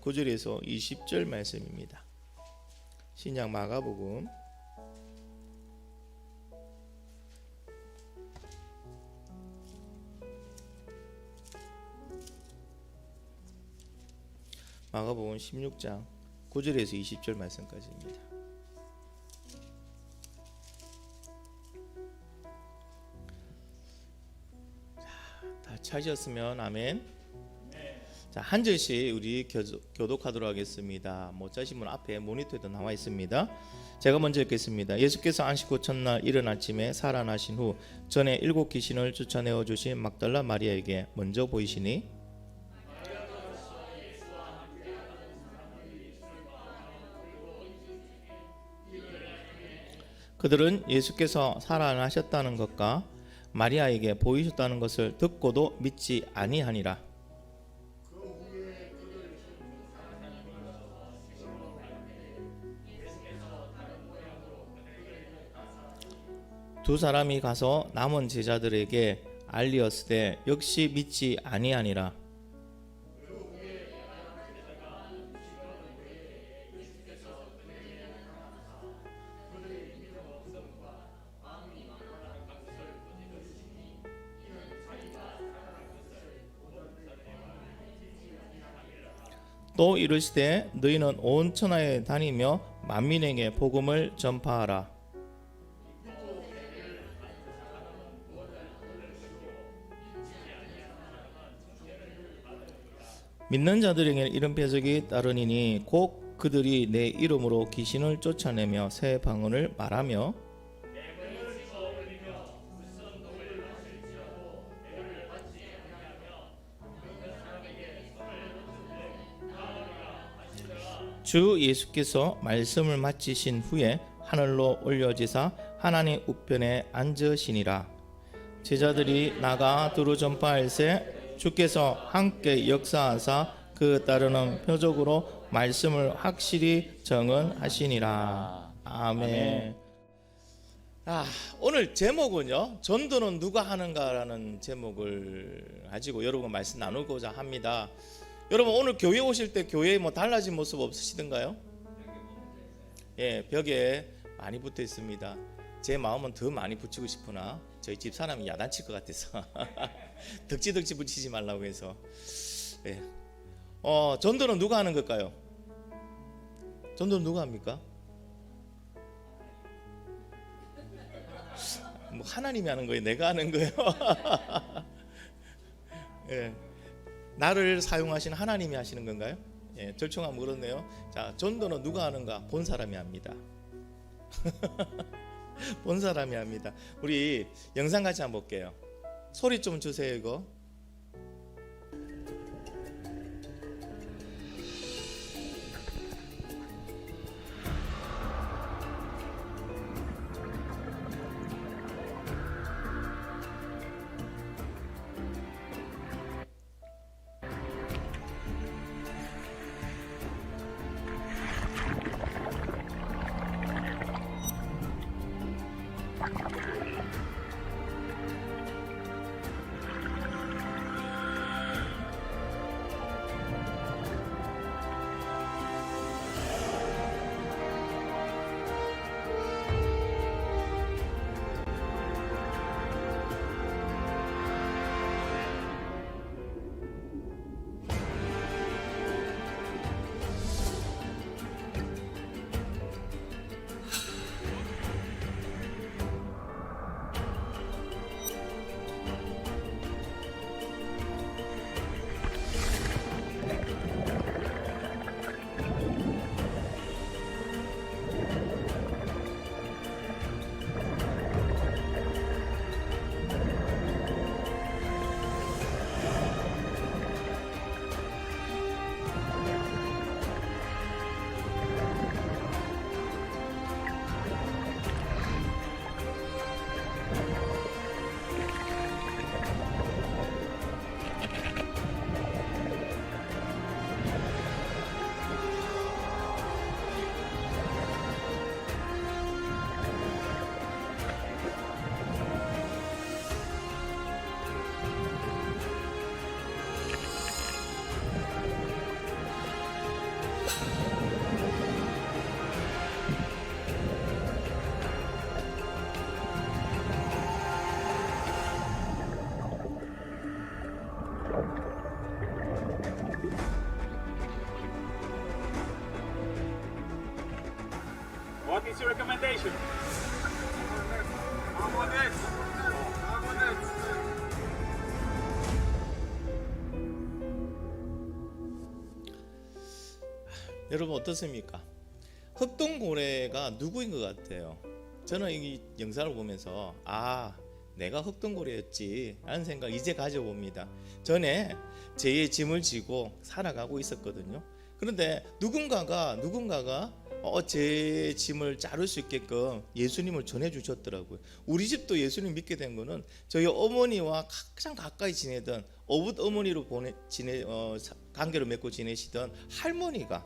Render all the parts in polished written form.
9절에서 20절 말씀입니다. 신약 마가복음 16장 9절에서 20절 말씀까지입니다. 다 찾으셨으면 아멘. 자, 한 절씩 우리 교독하도록 하겠습니다. 못 찾으신 분 앞에 모니터에도 나와 있습니다. 제가 먼저 읽겠습니다. 예수께서 안식 후 첫날 이른 아침에 살아나신 후 전에 7 귀신을 쫓아내어 주신 막달라 마리아에게 먼저 보이시니 그들은 예수께서 살아나셨다는 것과 마리아에게 보이셨다는 것을 듣고도 믿지 아니하니라. 두 사람이 가서 남은 제자들에게 알리었으되 역시 믿지 아니하니라. 또 이르시되 너희는 온 천하에 다니며 만민에게 복음을 전파하라. 믿는 자들에게 이런 표적이 따르니니 곧 그들이 내 이름으로 귀신을 쫓아내며 새 방언을 말하며 주 예수께서 말씀을 마치신 후에 하늘로 올려지사 하나님 우편에 앉으시니라. 제자들이 나가 두루 전파할세 주께서 함께 역사하사 그 따르는 표적으로 말씀을 확실히 정언하시니라. 아멘. 오늘 제목은요, 전도는 누가 하는가라는 제목을 가지고 여러분 말씀 나누고자 합니다. 여러분 오늘 교회 오실 때 교회에 뭐 달라진 모습 없으시던가요? 예, 벽에 많이 붙어 있습니다. 제 마음은 더 많이 붙이고 싶으나 저희 집 사람이 야단칠 것 같아서 덕지 붙이지 말라고 해서. 예. 전도는 누가 하는 걸까요? 전도는 누가 합니까? 뭐 하나님이 하는 거예요? 내가 하는 거예요? 예. 나를 사용하신 하나님이 하시는 건가요? 예, 절충하면 그렇네요. 자, 전도는 누가 하는가? 본 사람이 합니다. 본 사람이 합니다. 우리 영상 같이 한번 볼게요. 소리 좀 주세요. 이거 What's your recommendation? 여러분 어떻습니까? 흑동고래가 누구인 것 같아요? 저는 이 영상을 보면서 내가 흑동고래였지 라는 생각 이제 가져봅니다. 전에 제 짐을 지고 살아가고 있었거든요. 그런데 누군가가 제 짐을 자를 수 있게끔 예수님을 전해주셨더라고요. 우리 집도 예수님 믿게 된 거는 저희 어머니와 가장 가까이 지내던 어붓 어머니로 관계를 맺고 지내시던 할머니가,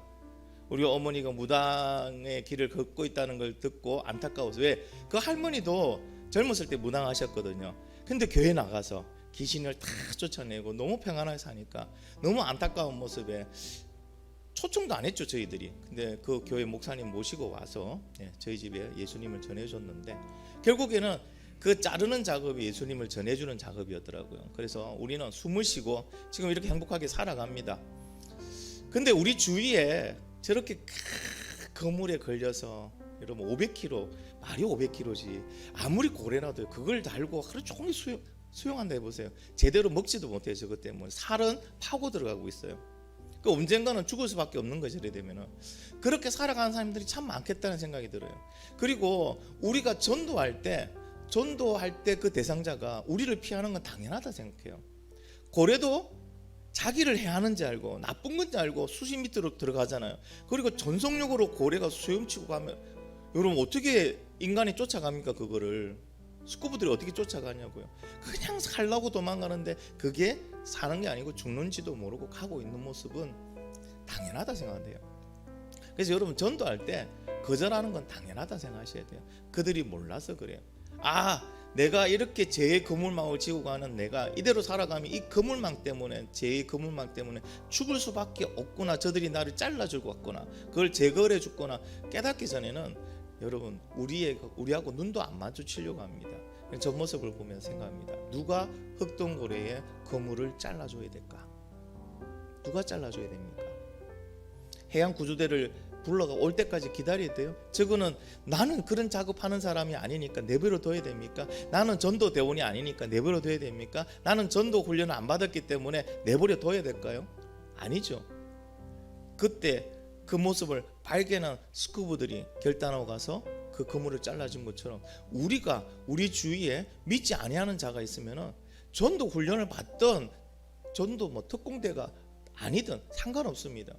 우리 어머니가 무당의 길을 걷고 있다는 걸 듣고 안타까워서, 왜? 그 할머니도 젊었을 때 무당하셨거든요. 근데 교회 나가서 귀신을 다 쫓아내고 너무 평안하게 사니까 너무 안타까운 모습에 초청도 안 했죠, 저희들이. 근데 그 교회 목사님 모시고 와서 저희 집에 예수님을 전해줬는데, 결국에는 그 자르는 작업이 예수님을 전해주는 작업이었더라고요. 그래서 우리는 숨을 쉬고 지금 이렇게 행복하게 살아갑니다. 근데 우리 주위에 저렇게 거물에 걸려서, 여러분 500kg, 말이 500kg지 아무리 고래라도 그걸 달고 하루 종일 수영한다 해보세요. 제대로 먹지도 못해요. 저것 때문에 살은 파고 들어가고 있어요. 그 언젠가는 죽을 수밖에 없는 거죠. 이래 되면은 그렇게 살아가는 사람들이 참 많겠다는 생각이 들어요. 그리고 우리가 전도할 때 그 대상자가 우리를 피하는 건 당연하다 생각해요. 고래도 자기를 해하는지 알고 나쁜 건지 알고 수십 미터로 들어가잖아요. 그리고 전속력으로 고래가 수염치고 가면 여러분 어떻게 인간이 쫓아갑니까? 그거를 스쿠버들이 어떻게 쫓아가냐고요. 그냥 살라고 도망가는데 그게 사는 게 아니고 죽는지도 모르고 가고 있는 모습은 당연하다 생각해요. 그래서 여러분 전도할 때 거절하는 건 당연하다 생각하셔야 돼요. 그들이 몰라서 그래요. 내가 이렇게 제 그물망을 지고 가는 내가 이대로 살아가면 이 그물망 때문에, 제 그물망 때문에 죽을 수밖에 없구나. 저들이 나를 잘라주고 갔구나. 그걸 제거해 죽거나 깨닫기 전에는 여러분 우리하고 눈도 안 마주치려고 합니다. 저 모습을 보면서 생각합니다. 누가 흑동고래의 그물을 잘라줘야 될까? 누가 잘라줘야 됩니까? 해양 구조대를 불러가 올 때까지 기다려야 돼요? 저거는 나는 그런 작업하는 사람이 아니니까 내버려 둬야 됩니까? 나는 전도 대원이 아니니까 내버려 둬야 됩니까? 나는 전도 훈련을 안 받았기 때문에 내버려 둬야 될까요? 아니죠. 그때 그 모습을 발견한 스쿠버들이 결단하고 가서 그 그물을 잘라준 것처럼 우리가 우리 주위에 믿지 아니하는 자가 있으면은 전도 훈련을 받던 전도 특공대가 아니든 상관없습니다.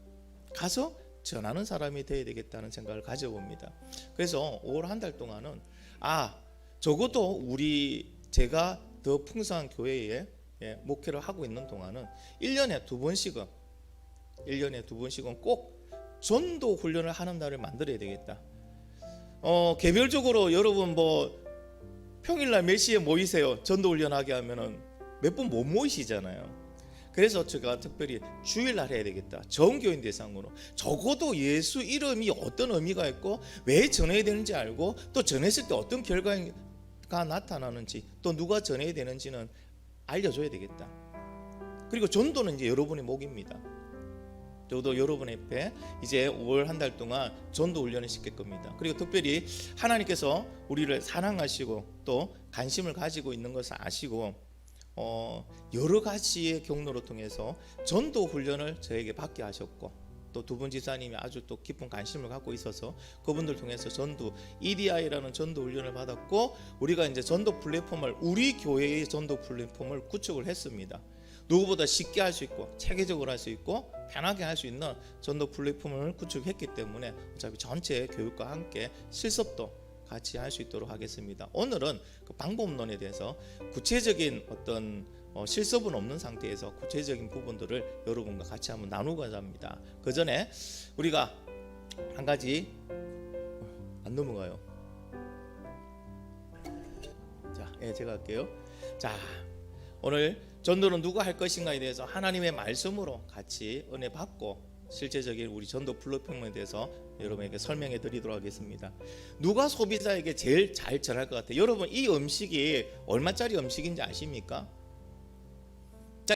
가서 전하는 사람이 되어야 되겠다는 생각을 가져봅니다. 그래서 올 한 달 동안은 적어도 제가 더 풍성한 교회에 목회를 하고 있는 동안은 1년에 두 번씩은 꼭 전도 훈련을 하는 날을 만들어야 되겠다. 개별적으로 여러분 평일날 몇 시에 모이세요? 전도 훈련하게 하면은 몇 분 못 모이시잖아요. 그래서 제가 특별히 주일날 해야 되겠다. 전교인 대상으로 적어도 예수 이름이 어떤 의미가 있고 왜 전해야 되는지 알고, 또 전했을 때 어떤 결과가 나타나는지, 또 누가 전해야 되는지는 알려줘야 되겠다. 그리고 전도는 이제 여러분의 몫입니다. 저도 여러분 앞에 이제 5월 한 달 동안 전도 훈련을 시킬 겁니다. 그리고 특별히 하나님께서 우리를 사랑하시고 또 관심을 가지고 있는 것을 아시고 여러 가지의 경로를 통해서 전도 훈련을 저에게 받게 하셨고, 또 두 분 지사님이 아주 또 깊은 관심을 갖고 있어서 그분들 통해서 전도 EDI라는 전도 훈련을 받았고, 우리가 이제 전도 플랫폼을, 우리 교회의 전도 플랫폼을 구축을 했습니다. 누구보다 쉽게 할 수 있고 체계적으로 할 수 있고 편하게 할 수 있는 전도 플랫폼을 구축했기 때문에 어차피 전체 교육과 함께 실습도 같이 할 수 있도록 하겠습니다. 오늘은 그 방법론에 대해서 구체적인 어떤 실습은 없는 상태에서 구체적인 부분들을 여러분과 같이 한번 나누고자 합니다. 그 전에 우리가 한 가지 안 넘어가요. 제가 할게요. 오늘 전도는 누가 할 것인가에 대해서 하나님의 말씀으로 같이 은혜 받고 실제적인 우리 전도 플랫폼에 대해서 여러분에게 설명해 드리도록 하겠습니다. 누가 소비자에게 제일 잘 전할 것 같아요? 여러분, 이 음식이 얼마짜리 음식인지 아십니까?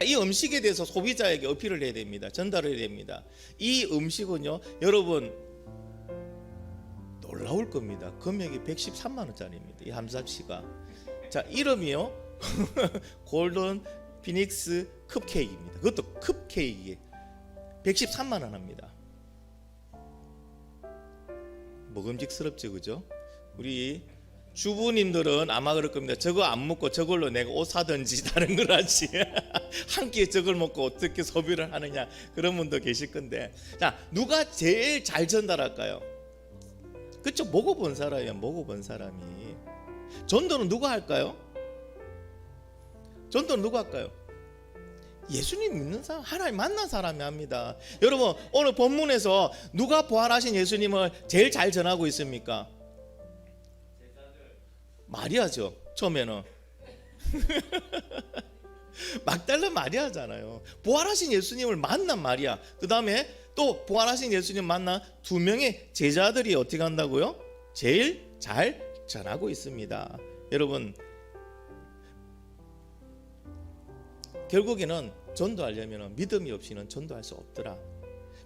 이 음식에 대해서 소비자에게 어필을 해야 됩니다. 전달을 해야 됩니다. 이 음식은요, 여러분 놀라울 겁니다. 금액이 113만 원짜리입니다. 이 함삼씨가. 자, 이름이요. 골든 피닉스 컵케이크입니다. 그것도 컵케이크에 113만 원 합니다. 먹음직스럽죠, 그죠? 우리 주부님들은 아마 그럴 겁니다. 저거 안 먹고 저걸로 내가 옷 사든지 다른 걸 하지. 한 끼에 저걸 먹고 어떻게 소비를 하느냐, 그런 분도 계실 건데, 자, 누가 제일 잘 전달할까요? 그쵸? 먹어본 사람이야. 먹어본 사람이. 전도는 누가 할까요? 전도는 누가 할까요? 예수님 믿는 사람, 하나님 만난 사람이 합니다. 여러분, 오늘 본문에서 누가 부활하신 예수님을 제일 잘 전하고 있습니까? 마리아죠. 처음에는 막달라 마리아잖아요. 부활하신 예수님을 만난 마리아, 그 다음에 또 부활하신 예수님 만난 두 명의 제자들이 어떻게 한다고요? 제일 잘 전하고 있습니다. 여러분, 결국에는 전도하려면 믿음이 없이는 전도할 수 없더라.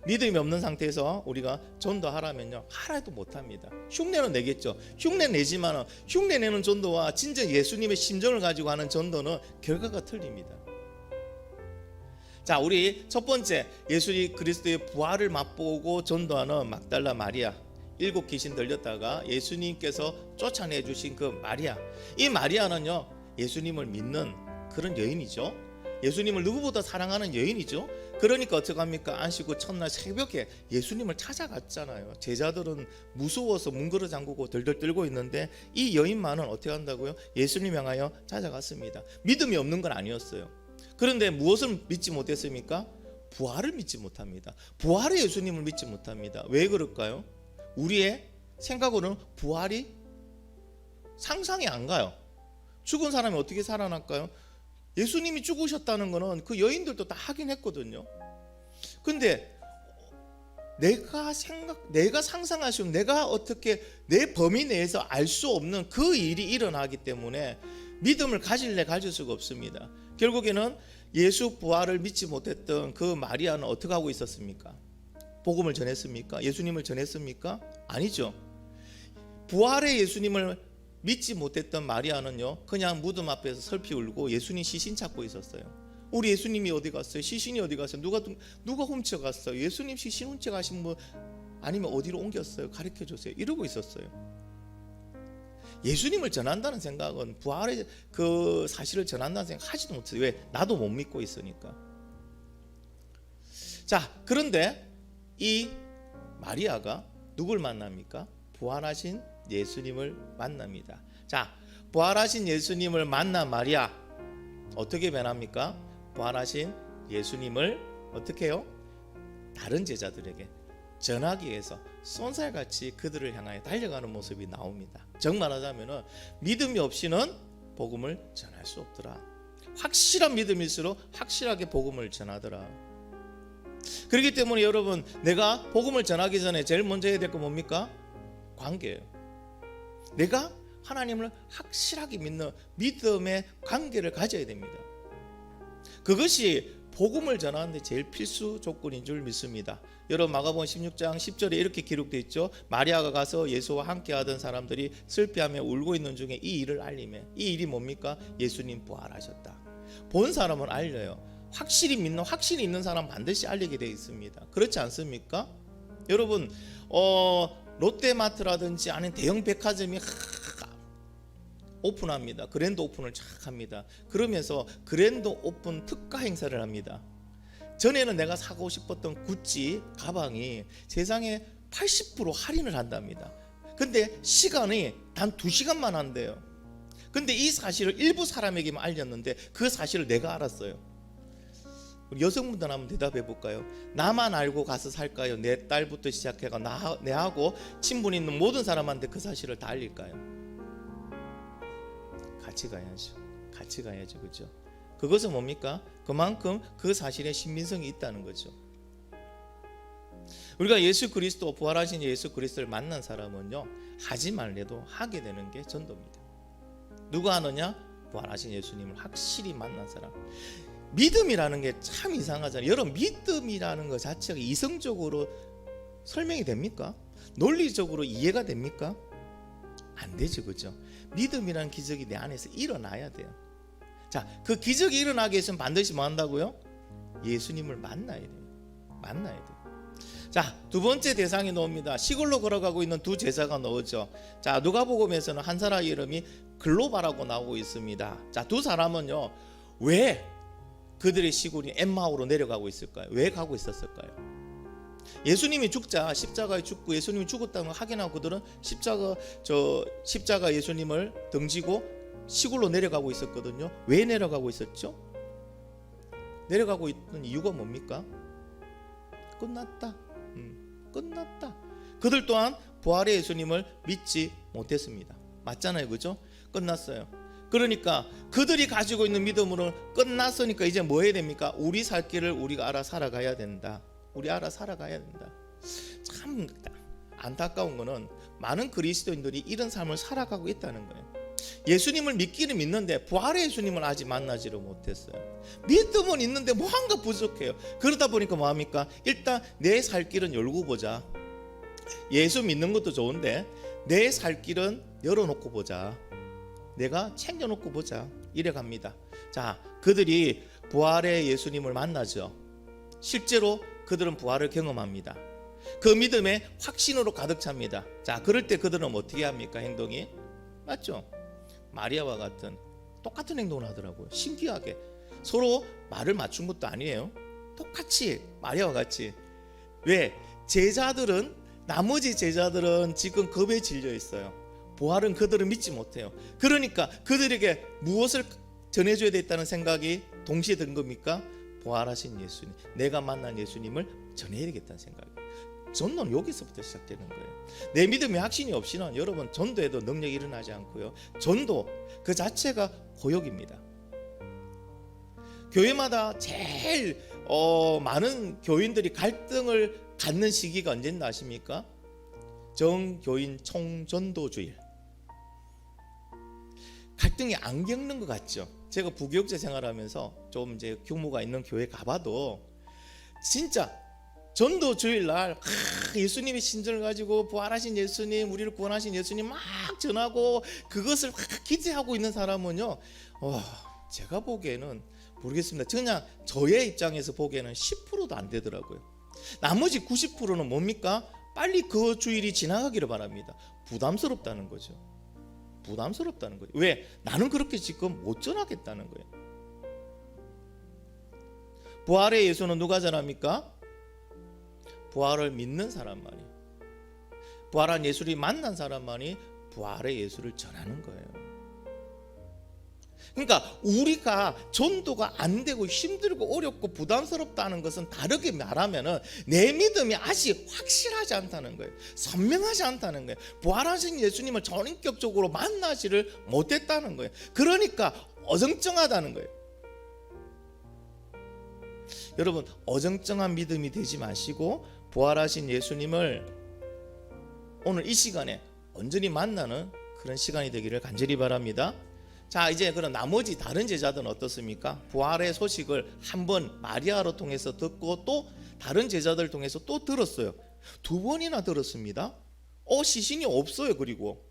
믿음이 없는 상태에서 우리가 전도하라면요, 하나도 못합니다. 흉내는 내겠죠. 흉내 내지만 흉내 내는 전도와 진정 예수님의 심정을 가지고 하는 전도는 결과가 틀립니다. 자, 우리 첫 번째, 예수 그리스도의 부활을 맛보고 전도하는 막달라 마리아, 7 귀신 들렸다가 예수님께서 쫓아내 주신 그 마리아. 이 마리아는요, 예수님을 믿는 그런 여인이죠. 예수님을 누구보다 사랑하는 여인이죠. 그러니까 어떻게 합니까? 안식 후 첫날 새벽에 예수님을 찾아갔잖아요. 제자들은 무서워서 문그러 잠그고 덜덜 떨고 있는데 이 여인만은 어떻게 한다고요? 예수님 향하여 찾아갔습니다. 믿음이 없는 건 아니었어요. 그런데 무엇을 믿지 못했습니까? 부활을 믿지 못합니다. 부활의 예수님을 믿지 못합니다. 왜 그럴까요? 우리의 생각으로는 부활이 상상이 안 가요. 죽은 사람이 어떻게 살아날까요? 예수님이 죽으셨다는 거는 그 여인들도 다 하긴 했거든요. 근데 내가 상상할 수 없는, 내가 어떻게 내 범위 내에서 알 수 없는 그 일이 일어나기 때문에 믿음을 가질래 가질 수가 없습니다. 결국에는 예수 부활을 믿지 못했던 그 마리아는 어떻게 하고 있었습니까? 복음을 전했습니까? 예수님을 전했습니까? 아니죠. 부활의 예수님을 믿지 못했던 마리아는요, 그냥 무덤 앞에서 슬피 울고 예수님 시신 찾고 있었어요. 우리 예수님이 어디 갔어요? 시신이 어디 갔어요? 누가 훔쳐갔어요? 예수님 시신 훔쳐가신 분 아니면 어디로 옮겼어요? 가르쳐 주세요. 이러고 있었어요. 예수님을 전한다는 생각은, 부활의 그 사실을 전한다는 생각 하지도 못해요. 왜? 나도 못 믿고 있으니까. 자, 그런데 이 마리아가 누굴 만납니까? 부활하신 예수님을 만납니다. 자, 부활하신 예수님을 만난 마리아 어떻게 변합니까? 부활하신 예수님을 어떻게 해요? 다른 제자들에게 전하기 위해서 쏜살같이 그들을 향하여 달려가는 모습이 나옵니다. 정말하자면 믿음이 없이는 복음을 전할 수 없더라. 확실한 믿음일수록 확실하게 복음을 전하더라. 그렇기 때문에 여러분, 내가 복음을 전하기 전에 제일 먼저 해야 될 건 뭡니까? 관계예요. 내가 하나님을 확실하게 믿는 믿음의 관계를 가져야 됩니다. 그것이 복음을 전하는데 제일 필수 조건인 줄 믿습니다. 여러분, 마가복음 16장 10절에 이렇게 기록되어 있죠. 마리아가 가서 예수와 함께 하던 사람들이 슬피하며 울고 있는 중에 이 일을 알리매. 이 일이 뭡니까? 예수님 부활하셨다. 본 사람은 알려요. 확실히 믿는, 확실히 있는 사람 반드시 알리게 되어 있습니다. 그렇지 않습니까? 여러분, 롯데마트라든지 아니면 대형 백화점이 오픈합니다. 그랜드 오픈을 착 합니다. 그러면서 그랜드 오픈 특가 행사를 합니다. 전에는 내가 사고 싶었던 구찌 가방이 세상에 80% 할인을 한답니다. 근데 시간이 단 2시간만 한대요. 근데 이 사실을 일부 사람에게만 알렸는데 그 사실을 내가 알았어요. 우리 여성분들 한번 대답해 볼까요? 나만 알고 가서 살까요? 내 딸부터 시작해가 내하고 친분 있는 모든 사람한테 그 사실을 다 알릴까요? 같이 가야죠. 같이 가야죠. 그죠? 그것은 뭡니까? 그만큼 그 사실에 신빙성이 있다는 거죠. 우리가 예수 그리스도, 부활하신 예수 그리스도를 만난 사람은요, 하지 말래도 하게 되는 게 전도입니다. 누가 하느냐? 부활하신 예수님을 확실히 만난 사람. 믿음이라는 게 참 이상하잖아요. 여러분, 믿음이라는 것 자체가 이성적으로 설명이 됩니까? 논리적으로 이해가 됩니까? 안 되죠, 그죠? 믿음이라는 기적이 내 안에서 일어나야 돼요. 자, 그 기적이 일어나기 위해서는 반드시 뭐 한다고요? 예수님을 만나야 돼요. 만나야 돼요. 자, 두 번째 대상이 나옵니다. 시골로 걸어가고 있는 두 제자가 나오죠. 자, 누가복음에서는 한 사람 이름이 글로바라고 나오고 있습니다. 자, 두 사람은요, 왜 그들의 시골이 엠마오로 내려가고 있을까요? 왜 가고 있었을까요? 예수님이 죽자 십자가에 죽고 예수님이 죽었다는 걸 확인하고 그들은 십자가 예수님을 등지고 시골로 내려가고 있었거든요. 왜 내려가고 있었죠? 내려가고 있는 이유가 뭡니까? 끝났다. 끝났다. 그들 또한 부활의 예수님을 믿지 못했습니다. 맞잖아요, 그죠? 끝났어요. 그러니까 그들이 가지고 있는 믿음으로 끝났으니까 이제 뭐 해야 됩니까? 우리 살 길을 우리가 알아 살아가야 된다. 우리 알아 살아가야 된다. 참 안타까운 거는 많은 그리스도인들이 이런 삶을 살아가고 있다는 거예요. 예수님을 믿기는 믿는데 부활의 예수님을 아직 만나지를 못했어요. 믿음은 있는데 뭐한가 부족해요. 그러다 보니까 뭐합니까? 일단 내 살 길은 열고 보자. 예수 믿는 것도 좋은데 내 살 길은 열어놓고 보자. 내가 챙겨놓고 보자. 이래 갑니다. 자, 그들이 부활의 예수님을 만나죠. 실제로 그들은 부활을 경험합니다. 그 믿음에 확신으로 가득 찹니다. 자, 그럴 때 그들은 어떻게 합니까? 행동이 맞죠? 마리아와 같은 똑같은 행동을 하더라고요. 신기하게 서로 말을 맞춘 것도 아니에요. 똑같이 마리아와 같이. 왜? 제자들은 나머지 제자들은 지금 겁에 질려 있어요. 부활은 그들은 믿지 못해요. 그러니까 그들에게 무엇을 전해줘야 되겠다는 생각이 동시에 든 겁니까? 부활하신 예수님, 내가 만난 예수님을 전해야 되겠다는 생각이. 전도는 여기서부터 시작되는 거예요. 내 믿음에 확신이 없이는 여러분 전도에도 능력이 일어나지 않고요. 전도 그 자체가 고역입니다. 교회마다 제일 많은 교인들이 갈등을 갖는 시기가 언제인지 아십니까? 정교인 총전도주일. 갈등이 안 겪는 것 같죠. 제가 부교육자 생활하면서 좀 이제 규모가 있는 교회 가봐도 진짜 전도 주일날 예수님의 신전을 가지고 부활하신 예수님, 우리를 구원하신 예수님 막 전하고 그것을 막 기대하고 있는 사람은요, 제가 보기에는 모르겠습니다. 그냥 저의 입장에서 보기에는 10%도 안 되더라고요. 나머지 90%는 뭡니까? 빨리 그 주일이 지나가기를 바랍니다. 부담스럽다는 거죠. 부담스럽다는 거죠. 왜? 나는 그렇게 지금 못 전하겠다는 거예요. 부활의 예수는 누가 전합니까? 부활을 믿는 사람만이, 부활한 예수를 만난 사람만이 부활의 예수를 전하는 거예요. 그러니까 우리가 전도가 안 되고 힘들고 어렵고 부담스럽다는 것은 다르게 말하면은 내 믿음이 아직 확실하지 않다는 거예요. 선명하지 않다는 거예요. 부활하신 예수님을 전인격적으로 만나지를 못했다는 거예요. 그러니까 어정쩡하다는 거예요. 여러분, 어정쩡한 믿음이 되지 마시고 부활하신 예수님을 오늘 이 시간에 온전히 만나는 그런 시간이 되기를 간절히 바랍니다. 자, 이제 그럼 나머지 다른 제자들은 어떻습니까? 부활의 소식을 한번 마리아로 통해서 듣고 또 다른 제자들 통해서 또 들었어요. 2번이나 들었습니다. 시신이 없어요. 그리고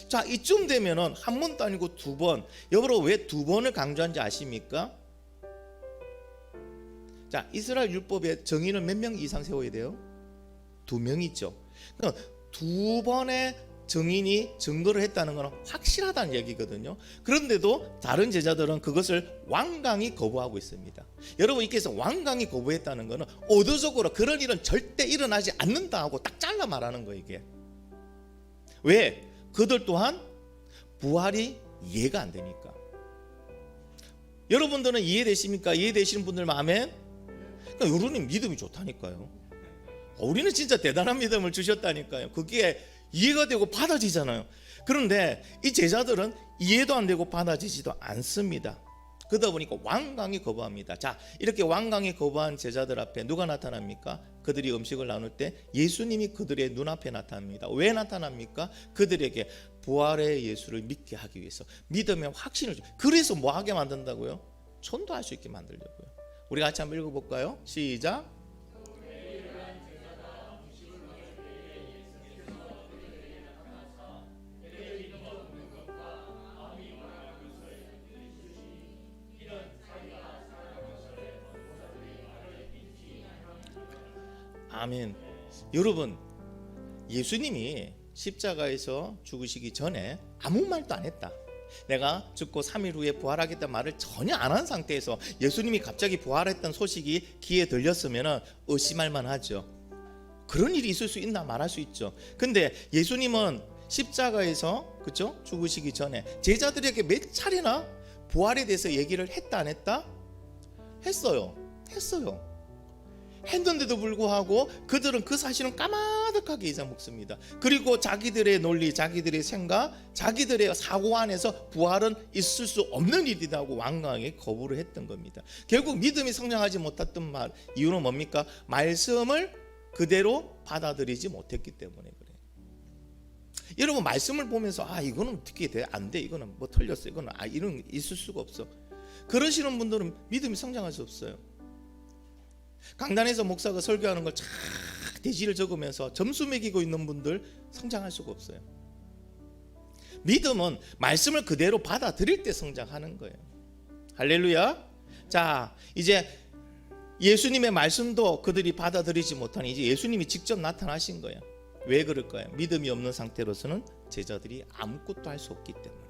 자, 이쯤 되면은 한 번도 아니고 2번. 여러분, 왜 2번을 강조한지 아십니까? 자, 이스라엘 율법에 정의는 몇 명 이상 세워야 돼요? 2명이죠. 그럼 2번의 증인이 증거를 했다는 것은 확실하다는 얘기거든요. 그런데도 다른 제자들은 그것을 완강히 거부하고 있습니다. 여러분, 이께서 완강히 거부했다는 것은 의도적으로 그런 일은 절대 일어나지 않는다 하고 딱 잘라 말하는 거예요. 이게 왜? 그들 또한 부활이 이해가 안 되니까. 여러분들은 이해되십니까? 이해되시는 분들만 아멘. 그러니까 여러분이 믿음이 좋다니까요. 우리는 진짜 대단한 믿음을 주셨다니까요. 그게 이해가 되고 받아지잖아요. 그런데 이 제자들은 이해도 안 되고 받아지지도 않습니다. 그러다 보니까 완강히 거부합니다. 자, 이렇게 완강히 거부한 제자들 앞에 누가 나타납니까? 그들이 음식을 나눌 때 예수님이 그들의 눈앞에 나타납니다. 왜 나타납니까? 그들에게 부활의 예수를 믿게 하기 위해서, 믿음의 확신을 줘. 그래서 뭐 하게 만든다고요? 전도할 수 있게 만들려고요. 우리 같이 한번 읽어볼까요? 시작. 아멘. 여러분, 예수님이 십자가에서 죽으시기 전에 아무 말도 안 했다. 내가 죽고 3일 후에 부활하겠다는 말을 전혀 안 한 상태에서 예수님이 갑자기 부활했던 소식이 귀에 들렸으면 의심할 만하죠. 그런 일이 있을 수 있나 말할 수 있죠. 근데 예수님은 십자가에서 그렇죠? 죽으시기 전에 제자들에게 몇 차례나 부활에 대해서 얘기를 했다 안 했다? 했어요. 했는데도 불구하고 그들은 그 사실은 까마득하게 잊어먹습니다. 그리고 자기들의 논리, 자기들의 생각, 자기들의 사고 안에서 부활은 있을 수 없는 일이라고 완강하게 거부를 했던 겁니다. 결국 믿음이 성장하지 못했던 이유는 뭡니까? 말씀을 그대로 받아들이지 못했기 때문에 그래요. 여러분, 말씀을 보면서 이거는 어떻게 돼? 안 돼. 이거는 뭐 틀렸어. 이거는 이런 있을 수가 없어. 그러시는 분들은 믿음이 성장할 수 없어요. 강단에서 목사가 설교하는 걸 쫙 대지를 적으면서 점수 매기고 있는 분들 성장할 수가 없어요. 믿음은 말씀을 그대로 받아들일 때 성장하는 거예요. 할렐루야. 자, 이제 예수님의 말씀도 그들이 받아들이지 못하니 이제 예수님이 직접 나타나신 거예요. 왜 그럴까요? 믿음이 없는 상태로서는 제자들이 아무것도 할 수 없기 때문에.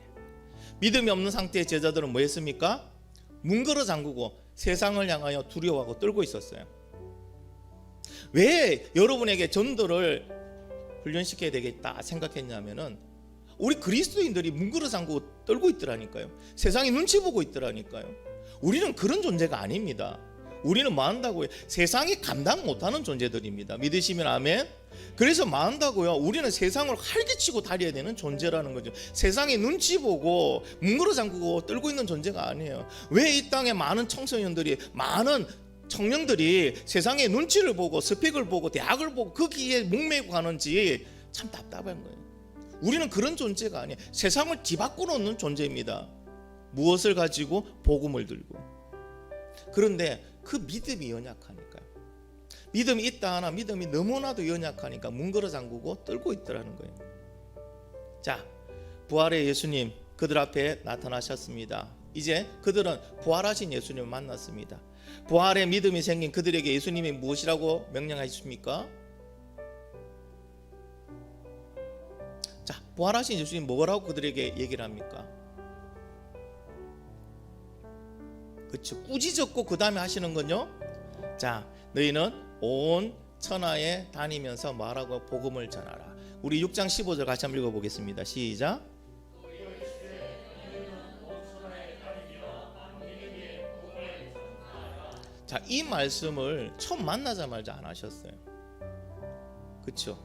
믿음이 없는 상태의 제자들은 뭐 했습니까? 문걸어 잠그고 세상을 향하여 두려워하고 떨고 있었어요. 왜 여러분에게 전도를 훈련시켜야 되겠다 생각했냐면은 우리 그리스도인들이 문걸어 잠그고 떨고 있더라니까요. 세상이 눈치 보고 있더라니까요. 우리는 그런 존재가 아닙니다. 우리는 뭐 한다고요? 세상이 감당 못하는 존재들입니다. 믿으시면 아멘. 그래서 뭐 한다고요? 우리는 세상을 활기치고 다녀야 되는 존재라는 거죠. 세상이 눈치 보고 문걸어 잠그고 떨고 있는 존재가 아니에요. 왜 이 땅에 많은 청소년들이, 많은 청년들이 세상의 눈치를 보고 스펙을 보고 대학을 보고 거기에 목매고 가는지 참 답답한 거예요. 우리는 그런 존재가 아니에요. 세상을 뒤바꿔 놓는 존재입니다. 무엇을 가지고? 복음을 들고. 그런데 그 믿음이 연약하니까요. 믿음이 있다 하나 믿음이 너무나도 연약하니까 문걸어 잠그고 떨고 있더라는 거예요. 자, 부활의 예수님 그들 앞에 나타나셨습니다. 이제 그들은 부활하신 예수님을 만났습니다. 부활의 믿음이 생긴 그들에게 예수님이 무엇이라고 명령하십니까? 자, 부활하신 예수님 뭐라고 그들에게 얘기를 합니까? 그렇죠. 꾸짖었고 그 다음에 하시는 건요. 자, 너희는 온 천하에 다니면서 말하고 복음을 전하라. 우리 6장 15절 같이 한번 읽어보겠습니다. 시작. 자, 이 말씀을 처음 만나자마자 안 하셨어요. 그렇죠.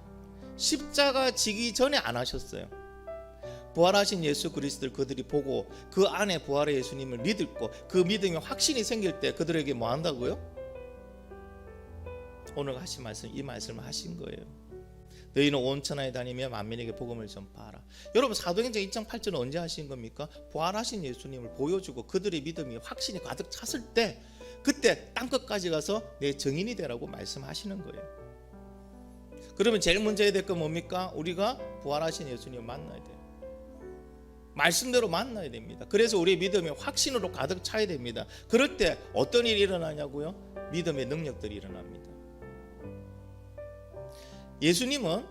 십자가 지기 전에 안 하셨어요. 부활하신 예수 그리스도를 그들이 보고 그 안에 부활의 예수님을 믿고 그 믿음이 확신이 생길 때 그들에게 뭐 한다고요? 오늘 하신 말씀, 이 말씀을 하신 거예요. 너희는 온 천하에 다니며 만민에게 복음을 전파하라. 여러분, 사도행전 2장 8절은 언제 하신 겁니까? 부활하신 예수님을 보여주고 그들의 믿음이 확신이 가득 찼을 때, 그때 땅끝까지 가서 내 증인이 되라고 말씀하시는 거예요. 그러면 제일 먼저 해야 될 건 뭡니까? 우리가 부활하신 예수님을 만나야 돼요. 말씀대로 만나야 됩니다. 그래서 우리의 믿음이 확신으로 가득 차야 됩니다. 그럴 때 어떤 일이 일어나냐고요? 믿음의 능력들이 일어납니다. 예수님은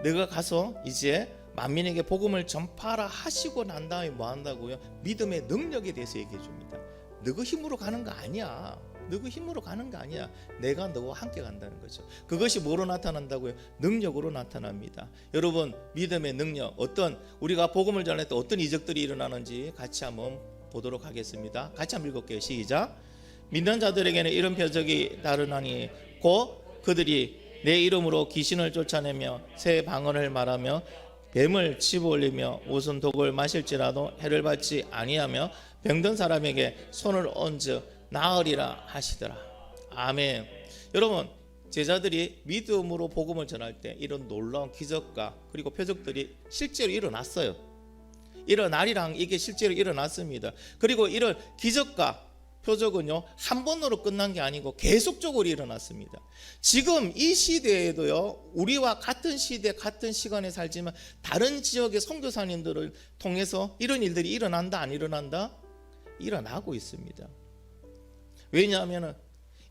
내가 가서 이제 만민에게 복음을 전파하라 하시고 난 다음에 뭐 한다고요? 믿음의 능력에 대해서 얘기해 줍니다. 너가 힘으로 가는 거 아니야. 너가 힘으로 가는 거 아니야. 내가 너와 함께 간다는 거죠. 그것이 뭐로 나타난다고요? 능력으로 나타납니다. 여러분, 믿음의 능력, 어떤 우리가 복음을 전할 때 어떤 이적들이 일어나는지 같이 한번 보도록 하겠습니다. 같이 한번 읽을게요. 시작. 믿는 자들에게는 이런 표적이 나타나니 곧 그들이 내 이름으로 귀신을 쫓아내며 새 방언을 말하며 뱀을 집어올리며 무슨 독을 마실지라도 해를 받지 아니하며 병든 사람에게 손을 얹어 나으리라 하시더라. 아멘. 여러분, 제자들이 믿음으로 복음을 전할 때 이런 놀라운 기적과 그리고 표적들이 실제로 일어났어요. 일어나리랑 이게 실제로 일어났습니다. 그리고 이런 기적과 표적은요, 한 번으로 끝난 게 아니고 계속적으로 일어났습니다. 지금 이 시대에도요, 우리와 같은 시대 같은 시간에 살지만 다른 지역의 선교사님들을 통해서 이런 일들이 일어난다 안 일어난다? 일어나고 있습니다. 왜냐하면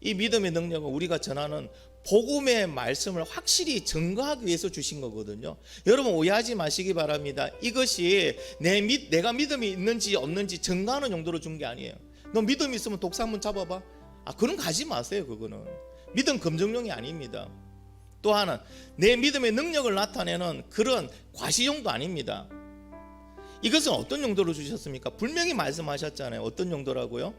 이 믿음의 능력은 우리가 전하는 복음의 말씀을 확실히 증거하기 위해서 주신 거거든요. 여러분 오해하지 마시기 바랍니다. 이것이 내가 믿음이 있는지 없는지 증거하는 용도로 준 게 아니에요. 너 믿음 있으면 독사 한번 잡아봐. 그런 거 하지 마세요. 그거는 믿음 검증용이 아닙니다. 또 하나, 내 믿음의 능력을 나타내는 그런 과시용도 아닙니다. 이것은 어떤 용도로 주셨습니까? 분명히 말씀하셨잖아요. 어떤 용도라고요?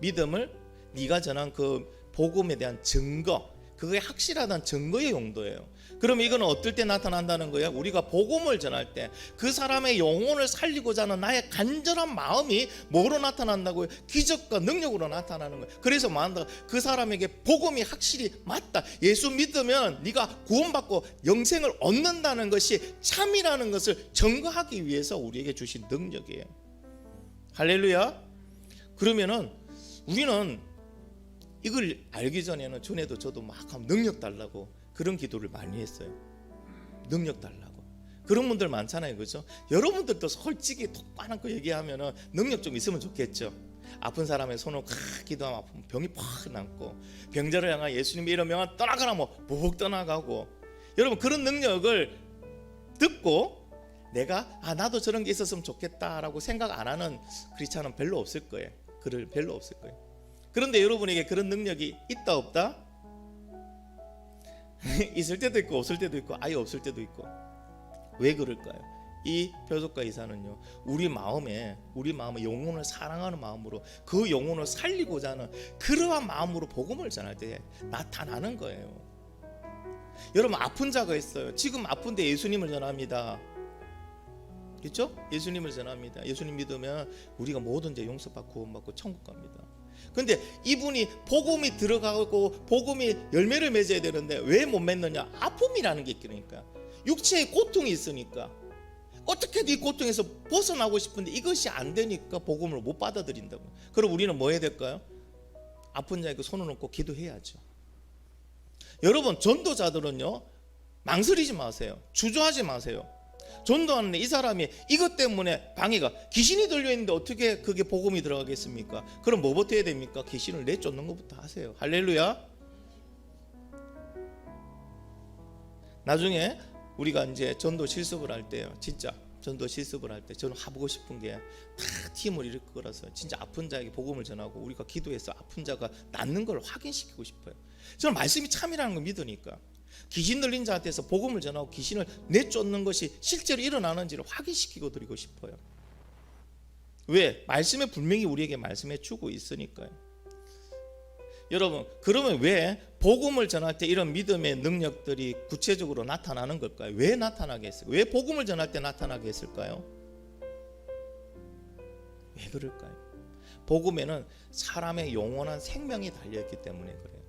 믿음을 네가 전한 그 복음에 대한 증거, 그게 확실하다는 증거의 용도예요. 그러면 이거는 어떨 때 나타난다는 거예요? 우리가 복음을 전할 때 그 사람의 영혼을 살리고자 하는 나의 간절한 마음이 뭐로 나타난다고요? 기적과 능력으로 나타나는 거예요. 그래서 뭐한다? 그 사람에게 복음이 확실히 맞다, 예수 믿으면 네가 구원받고 영생을 얻는다는 것이 참이라는 것을 증거하기 위해서 우리에게 주신 능력이에요. 할렐루야. 그러면은 우리는 이걸 알기 전에도 저도 막 능력 달라고 그런 기도를 많이 했어요. 능력 달라고. 그런 분들 많잖아요, 그죠? 여러분들도 솔직히 똑바른 거 얘기하면은 능력 좀 있으면 좋겠죠. 아픈 사람의 손을 기도하면 아프면 병이 팍 낫고, 병자를 향한 예수님이 이러면 떠나가라 뭐 보복 떠나가고. 여러분 그런 능력을 듣고 내가 나도 저런 게 있었으면 좋겠다라고 생각 안 하는 크리스찬은 별로 없을 거예요. 별로 없을 거예요. 그런데 여러분에게 그런 능력이 있다 없다? 있을 때도 있고 없을 때도 있고 아예 없을 때도 있고. 왜 그럴까요? 이 표적과 이사는요, 우리 마음에 영혼을 사랑하는 마음으로 그 영혼을 살리고자 하는 그러한 마음으로 복음을 전할 때 나타나는 거예요. 여러분 아픈 자가 있어요. 지금 아픈데 예수님을 전합니다. 그렇죠? 예수님을 전합니다. 예수님 믿으면 우리가 모든 죄 용서받고 구원받고 천국 갑니다. 근데 이분이 복음이 들어가고 복음이 열매를 맺어야 되는데 왜 못 맺느냐? 아픔이라는 게 있으니까, 육체의 고통이 있으니까. 어떻게든 이 고통에서 벗어나고 싶은데 이것이 안 되니까 복음을 못 받아들인다고. 그럼 우리는 뭐 해야 될까요? 아픈 자에게 손을 얹고 기도해야죠. 여러분 전도자들은요, 망설이지 마세요. 주저하지 마세요. 전도하는데 이 사람이 이것 때문에 방해가, 귀신이 들려있는데 어떻게 그게 복음이 들어가겠습니까? 그럼 뭐부터 해야 됩니까? 귀신을 내쫓는 것부터 하세요. 할렐루야. 나중에 우리가 이제 전도 실습을 할 때요, 진짜 전도 실습을 할 때 저는 해보고 싶은 게 다 팀을 이룰 거라서 진짜 아픈 자에게 복음을 전하고 우리가 기도해서 아픈 자가 낫는 걸 확인시키고 싶어요. 저는 말씀이 참이라는 걸 믿으니까 귀신 들린 자한테서 복음을 전하고 귀신을 내쫓는 것이 실제로 일어나는지를 확인시키고 드리고 싶어요. 왜? 말씀에 분명히 우리에게 말씀해 주고 있으니까요. 여러분 그러면 왜 복음을 전할 때 이런 믿음의 능력들이 구체적으로 나타나는 걸까요? 왜 나타나게 했을까요? 왜 복음을 전할 때 나타나게 했을까요? 왜 그럴까요? 복음에는 사람의 영원한 생명이 달려있기 때문에 그래요.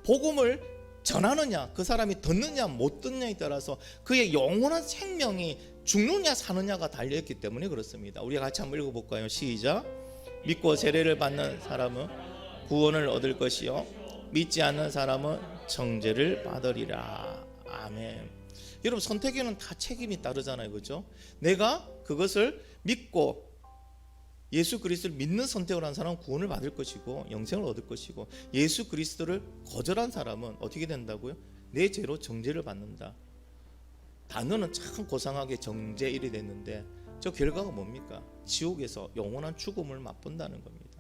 복음을 전하느냐, 그 사람이 듣느냐 못 듣느냐에 따라서 그의 영원한 생명이 죽느냐 사느냐가 달려있기 때문에 그렇습니다. 우리가 같이 한번 읽어볼까요? 시작. 믿고 세례를 받는 사람은 구원을 얻을 것이요 믿지 않는 사람은 정죄를 받으리라. 아멘. 여러분 선택에는 다 책임이 따르잖아요, 그렇죠? 내가 그것을 믿고 예수 그리스도를 믿는 선택을 한 사람은 구원을 받을 것이고 영생을 얻을 것이고, 예수 그리스도를 거절한 사람은 어떻게 된다고요? 내 죄로 정죄를 받는다. 단어는 참 고상하게 정죄일이 됐는데 저 결과가 뭡니까? 지옥에서 영원한 죽음을 맛본다는 겁니다.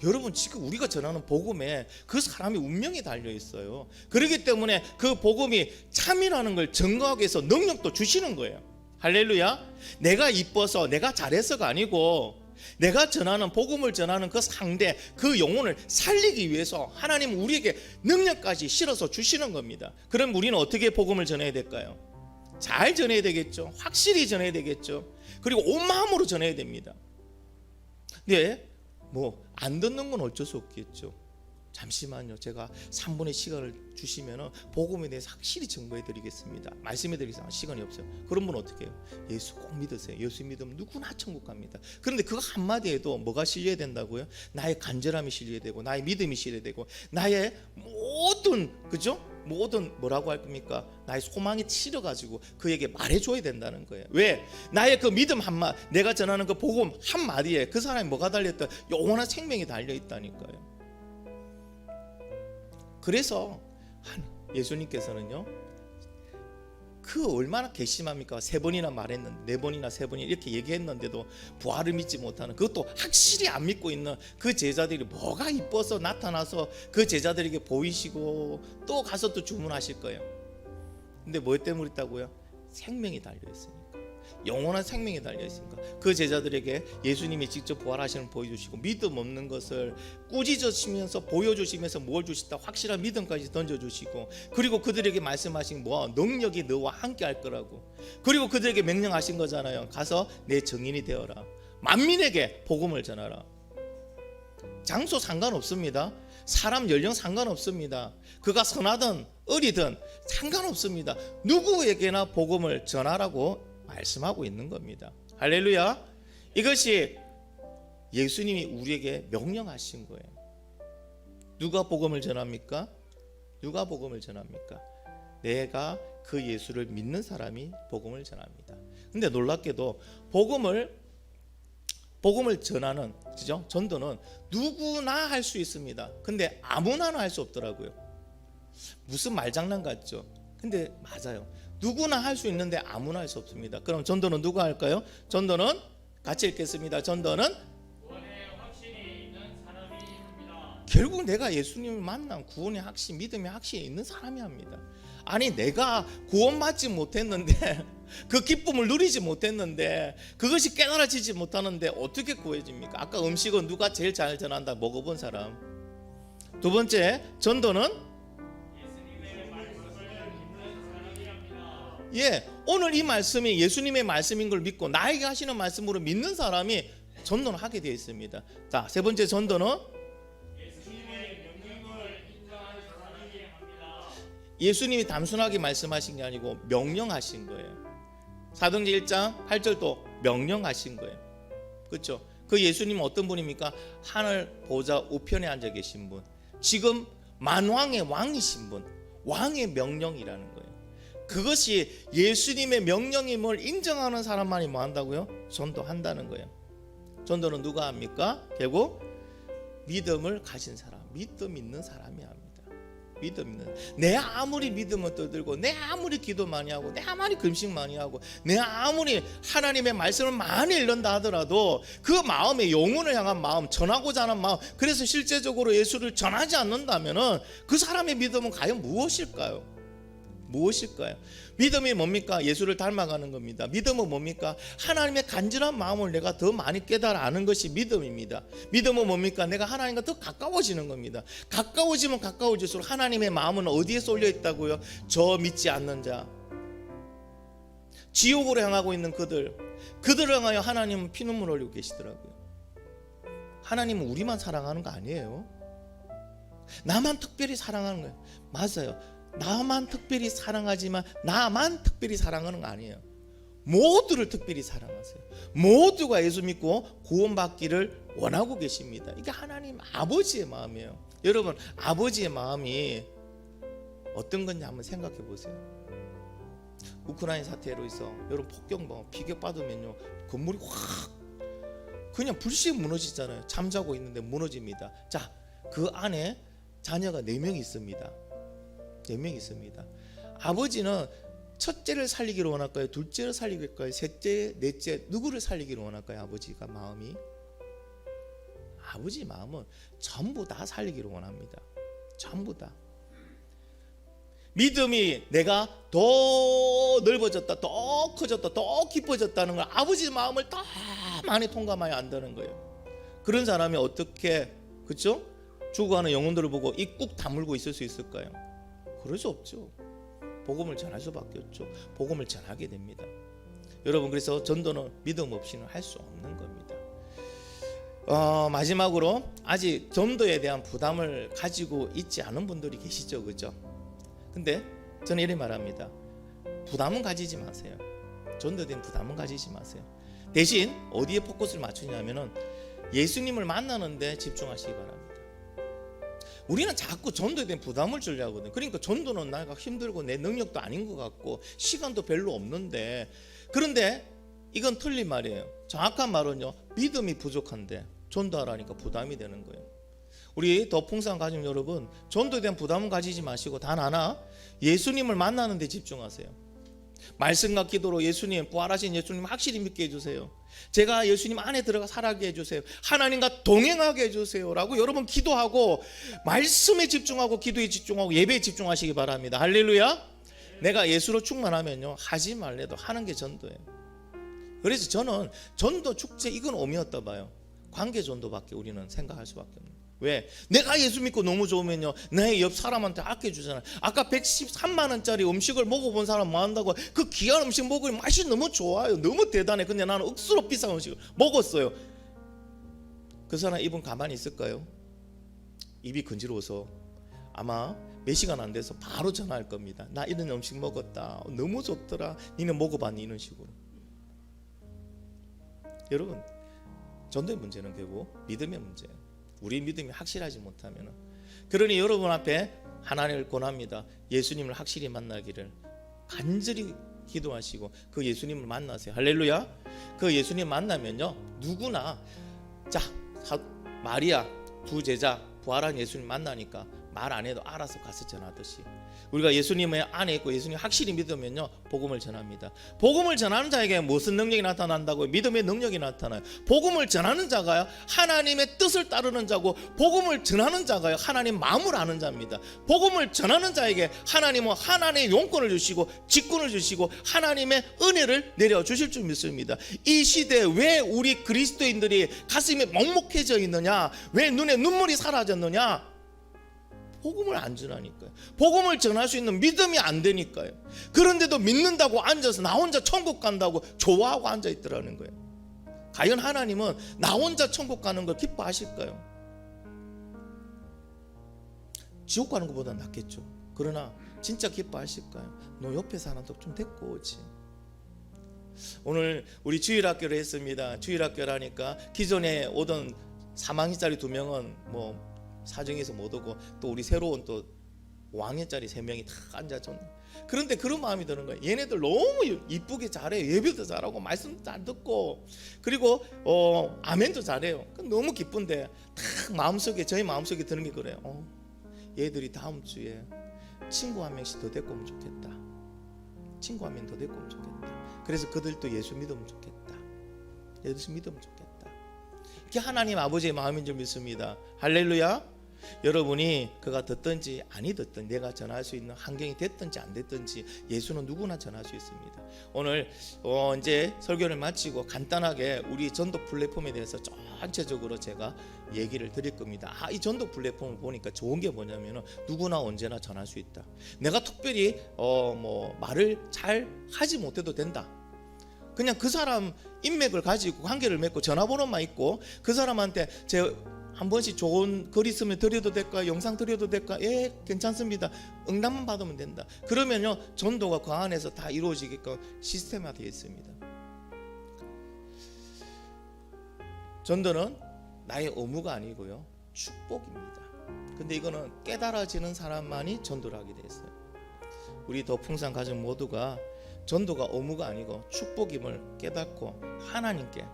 여러분 지금 우리가 전하는 복음에 그 사람의 운명이 달려있어요. 그렇기 때문에 그 복음이 참이라는 걸 증거하기 위해서 능력도 주시는 거예요. 할렐루야. 내가 이뻐서 내가 잘해서가 아니고 내가 전하는 복음을 전하는 그 상대, 그 영혼을 살리기 위해서 하나님은 우리에게 능력까지 실어서 주시는 겁니다. 그럼 우리는 어떻게 복음을 전해야 될까요? 잘 전해야 되겠죠. 확실히 전해야 되겠죠. 그리고 온 마음으로 전해야 됩니다. 네, 뭐 안 듣는 건 어쩔 수 없겠죠. 잠시만요, 제가 3분의 시간을 주시면 복음에 대해서 확실히 증거해 드리겠습니다. 말씀해 드리겠습니다. 시간이 없어요. 그런 분 어떻게 해요? 예수 꼭 믿으세요. 예수 믿으면 누구나 천국 갑니다. 그런데 그거 한마디에도 뭐가 실려야 된다고요? 나의 간절함이 실려야 되고, 나의 믿음이 실려야 되고, 나의 모든, 그죠? 모든 뭐라고 할 겁니까? 나의 소망이 치러가지고 그에게 말해줘야 된다는 거예요. 왜? 나의 그 믿음 한마, 내가 전하는 그 복음 한마디에 그 사람이 뭐가 달려있다? 영원한 생명이 달려있다니까요. 그래서 예수님께서는요, 그 얼마나 괘씸합니까? 3번이나 말했는데, 4번이나 3번이 이렇게 얘기했는데도 부활을 믿지 못하는, 그것도 확실히 안 믿고 있는 그 제자들이 뭐가 이뻐서 나타나서 그 제자들에게 보이시고 또 가서 또 주문하실 거예요. 근데 뭐 때문에 있다고요? 생명이 달려있으니까, 영원한 생명이 달려있으니까. 그 제자들에게 예수님이 직접 부활하시는 걸 보여주시고, 믿음 없는 것을 꾸짖으시면서 보여주시면서 뭘 주시다? 확실한 믿음까지 던져주시고, 그리고 그들에게 말씀하신 뭐 능력이 너와 함께 할 거라고. 그리고 그들에게 명령하신 거잖아요. 가서 내 증인이 되어라, 만민에게 복음을 전하라. 장소 상관없습니다. 사람 연령 상관없습니다. 그가 선하든 어리든 상관없습니다. 누구에게나 복음을 전하라고 말씀하고 있는 겁니다. 할렐루야. 이것이 예수님이 우리에게 명령하신 거예요. 누가 복음을 전합니까? 누가 복음을 전합니까? 내가 그 예수를 믿는 사람이 복음을 전합니다. 근데 놀랍게도 복음을 전하는, 그죠? 전도는 누구나 할 수 있습니다. 근데 아무나 할 수 없더라고요. 무슨 말장난 같죠? 근데 맞아요. 누구나 할 수 있는데 아무나 할 수 없습니다. 그럼 전도는 누가 할까요? 전도는 같이 읽겠습니다. 전도는 구원의 확신이 있는 사람이 합니다. 결국 내가 예수님을 만난 구원의 확신, 믿음의 확신이 있는 사람이 합니다. 아니, 내가 구원받지 못했는데 그 기쁨을 누리지 못했는데 그것이 깨달아지지 못하는데 어떻게 구해집니까? 아까 음식은 누가 제일 잘 전한다? 먹어본 사람. 두 번째, 전도는 오늘 이 말씀이 예수님의 말씀인 걸 믿고 나에게 하시는 말씀으로 믿는 사람이 전도를 하게 되어 있습니다. 자, 세 번째 전도는 예수님의 명령을 인정하는 사람이 합니다. 예수님이 단순하게 말씀하신 게 아니고 명령하신 거예요. 사도행전 1장 8절도 명령하신 거예요. 그렇죠? 그 예수님은 어떤 분입니까? 하늘 보좌 우편에 앉아 계신 분, 지금 만왕의 왕이신 분, 왕의 명령이라는 거예요. 그것이 예수님의 명령임을 인정하는 사람만이 뭐 한다고요? 전도한다는 거예요. 전도는 누가 합니까? 결국 믿음을 가진 사람, 믿음 있는 사람이 합니다. 믿음 있는, 내 아무리 믿음을 떠들고, 내 아무리 기도 많이 하고, 내 아무리 금식 많이 하고, 내 아무리 하나님의 말씀을 많이 읽는다 하더라도 그 마음에 영혼을 향한 마음, 전하고자 하는 마음, 그래서 실제적으로 예수를 전하지 않는다면 그 사람의 믿음은 과연 무엇일까요? 무엇일까요? 믿음이 뭡니까? 예수를 닮아가는 겁니다. 믿음은 뭡니까? 하나님의 간절한 마음을 내가 더 많이 깨달아 아는 것이 믿음입니다. 믿음은 뭡니까? 내가 하나님과 더 가까워지는 겁니다. 가까워지면 가까워질수록 하나님의 마음은 어디에 쏠려 있다고요? 저 믿지 않는 자, 지옥으로 향하고 있는 그들을 향하여 하나님은 피눈물 흘리고 계시더라고요. 하나님은 우리만 사랑하는 거 아니에요. 나만 특별히 사랑하는 거예요. 맞아요. 나만 특별히 사랑하지만 나만 특별히 사랑하는 거 아니에요. 모두를 특별히 사랑하세요. 모두가 예수 믿고 구원받기를 원하고 계십니다. 이게 하나님 아버지의 마음이에요. 여러분, 아버지의 마음이 어떤 건지 한번 생각해 보세요. 우크라이나 사태로 있어 여러분, 폭격 피격 받으면요, 건물이 확 그냥 불시에 무너지잖아요. 잠자고 있는데 무너집니다. 자, 그 안에 자녀가 4명이 있습니다. 4명이 있습니다. 아버지는 첫째를 살리기를 원할까요? 둘째를 살리길까요? 셋째, 넷째, 누구를 살리기를 원할까요? 아버지가 마음이, 아버지 마음은 전부 다 살리기를 원합니다. 전부 다. 믿음이 내가 더 넓어졌다, 더 커졌다, 더 깊어졌다는 걸 아버지 마음을 더 많이 통감하여 안다는 거예요. 그런 사람이 어떻게, 그렇죠? 죽어가는 영혼들을 보고 입 꾹 다물고 있을 수 있을까요? 그럴 수 없죠. 복음을 전할 수밖에 없죠. 복음을 전하게 됩니다. 여러분, 그래서 전도는 믿음 없이는 할 수 없는 겁니다. 마지막으로 아직 전도에 대한 부담을 가지고 있지 않은 분들이 계시죠, 그죠? 근데 저는 이렇게 말합니다. 부담은 가지지 마세요. 전도에 대한 부담은 가지지 마세요. 대신 어디에 포커스를 맞추냐면은 예수님을 만나는 데 집중하시기 바랍니다. 우리는 자꾸 전도에 대한 부담을 주려 하거든. 그러니까 전도는 내가 힘들고 내 능력도 아닌 것 같고 시간도 별로 없는데, 그런데 이건 틀린 말이에요. 정확한 말은요, 믿음이 부족한데 전도하라니까 부담이 되는 거예요. 우리 더 풍성한 가족 여러분, 전도에 대한 부담은 가지지 마시고 단 하나, 예수님을 만나는 데 집중하세요. 말씀과 기도로 예수님, 부활하신 예수님 확실히 믿게 해주세요. 제가 예수님 안에 들어가 살아가게 해주세요. 하나님과 동행하게 해주세요 라고 여러분 기도하고, 말씀에 집중하고 기도에 집중하고 예배에 집중하시기 바랍니다. 할렐루야. 내가 예수로 충만하면요, 하지 말래도 하는 게 전도예요. 그래서 저는 전도 축제 이건 의미였다 봐요. 관계 전도밖에 우리는 생각할 수밖에 없는. 왜? 내가 예수 믿고 너무 좋으면요, 내 옆 사람한테 아껴주잖아요. 아까 113만 원짜리 음식을 먹어본 사람 뭐 한다고? 그 귀한 음식 먹으면 맛이 너무 좋아요. 너무 대단해. 근데 나는 억수로 비싼 음식을 먹었어요. 그 사람 입은 가만히 있을까요? 입이 건지러워서 아마 몇 시간 안 돼서 바로 전화할 겁니다. 나 이런 음식 먹었다, 너무 좋더라, 니는 먹어봤니? 이런 식으로. 여러분, 전도의 문제는 결국 믿음의 문제예요. 우리 믿음이 확실하지 못하면. 그러니 여러분 앞에 하나님을 권합니다. 예수님을 확실히 만나기를 간절히 기도하시고 그 예수님을 만나세요. 할렐루야. 그 예수님 만나면요, 누구나, 자, 마리아 두 제자 부활한 예수님 만나니까 말 안 해도 알아서 가서 전하듯이, 우리가 예수님의 안에 있고 예수님 확실히 믿으면요, 복음을 전합니다. 복음을 전하는 자에게 무슨 능력이 나타난다고요? 믿음의 능력이 나타나요. 복음을 전하는 자가요, 하나님의 뜻을 따르는 자고, 복음을 전하는 자가요, 하나님 마음을 아는 자입니다. 복음을 전하는 자에게 하나님은 하나님의 용권을 주시고 직분을 주시고 하나님의 은혜를 내려주실 줄 믿습니다. 이 시대에 왜 우리 그리스도인들이 가슴이 먹먹해져 있느냐, 왜 눈에 눈물이 사라졌느냐? 복음을 안 전하니까요. 복음을 전할 수 있는 믿음이 안 되니까요. 그런데도 믿는다고 앉아서 나 혼자 천국 간다고 좋아하고 앉아 있더라는 거예요. 과연 하나님은 나 혼자 천국 가는 걸 기뻐하실까요? 지옥 가는 것보다 낫겠죠. 그러나 진짜 기뻐하실까요? 너 옆에 사람도 좀 데리고 오지. 오늘 우리 주일학교를 했습니다. 주일학교라니까 기존에 오던 3학년짜리 2명은 뭐 사정에서 못 오고, 또 우리 새로운 또 5학년짜리 3명이 다 앉아줬네. 그런데 그런 마음이 드는 거예요. 얘네들 너무 이쁘게 잘해요. 예배도 잘하고 말씀도 잘 듣고, 그리고 아멘도 잘해요. 너무 기쁜데 딱 마음속에, 저희 마음속에 드는 게 그래요. 얘들이 다음 주에 친구 한 명씩 더 데리고 오면 좋겠다. 친구 한 명 더 데리고 오면 좋겠다. 그래서 그들도 예수 믿으면 좋겠다. 예수 믿으면 좋겠다. 이게 하나님 아버지의 마음인 줄 믿습니다. 할렐루야. 여러분이 그가 듣든지 아니 듣든, 내가 전할 수 있는 환경이 됐든지 안 됐든지 예수는 누구나 전할 수 있습니다. 오늘 이제 설교를 마치고 간단하게 우리 전도 플랫폼에 대해서 전체적으로 제가 얘기를 드릴 겁니다. 이 전도 플랫폼을 보니까 좋은 게 뭐냐면 누구나 언제나 전할 수 있다. 내가 특별히 뭐 말을 잘 하지 못해도 된다. 그냥 그 사람 인맥을 가지고 관계를 맺고 전화번호만 있고 그 사람한테 한 번씩 좋은 글 있으면 드려도 될까, 영상 드려도 될까, 예 괜찮습니다, 응답만 받으면 된다. 그러면요, 전도가 그 안에서 다 이루어지게끔 시스템화 되어 있습니다. 전도는 나의 의무가 아니고요, 축복입니다. 근데 이거는 깨달아지는 사람만이 전도를 하게 되어 있어요. 우리 더 풍성한 가족 모두가 전도가 의무가 아니고 축복임을 깨닫고 하나님께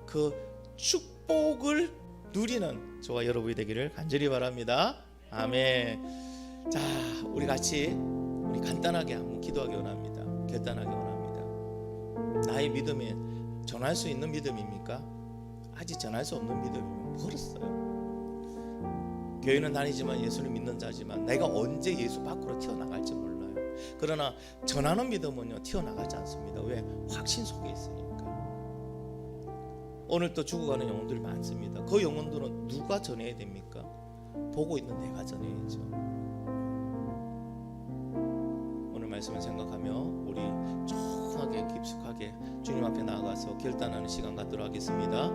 그 축복을 누리는 저와 여러분이 되기를 간절히 바랍니다. 아멘. 자, 우리 같이 우리 간단하게 한번 기도하기 원합니다. 결단하기 원합니다. 나의 믿음이 전할 수 있는 믿음입니까? 아직 전할 수 없는 믿음이면 멀었어요. 교회는 다니지만 예수를 믿는 자지만 내가 언제 예수 밖으로 튀어나갈지 몰라요. 그러나 전하는 믿음은요, 튀어나가지 않습니다. 왜? 확신 속에 있으니까. 오늘 또 죽어가는 영혼들이 많습니다. 그 영혼들은 누가 전해야 됩니까? 보고 있는 내가 전해야죠. 오늘 말씀을 생각하며 우리 조용하게 깊숙하게 주님 앞에 나아가서 결단하는 시간 갖도록 하겠습니다.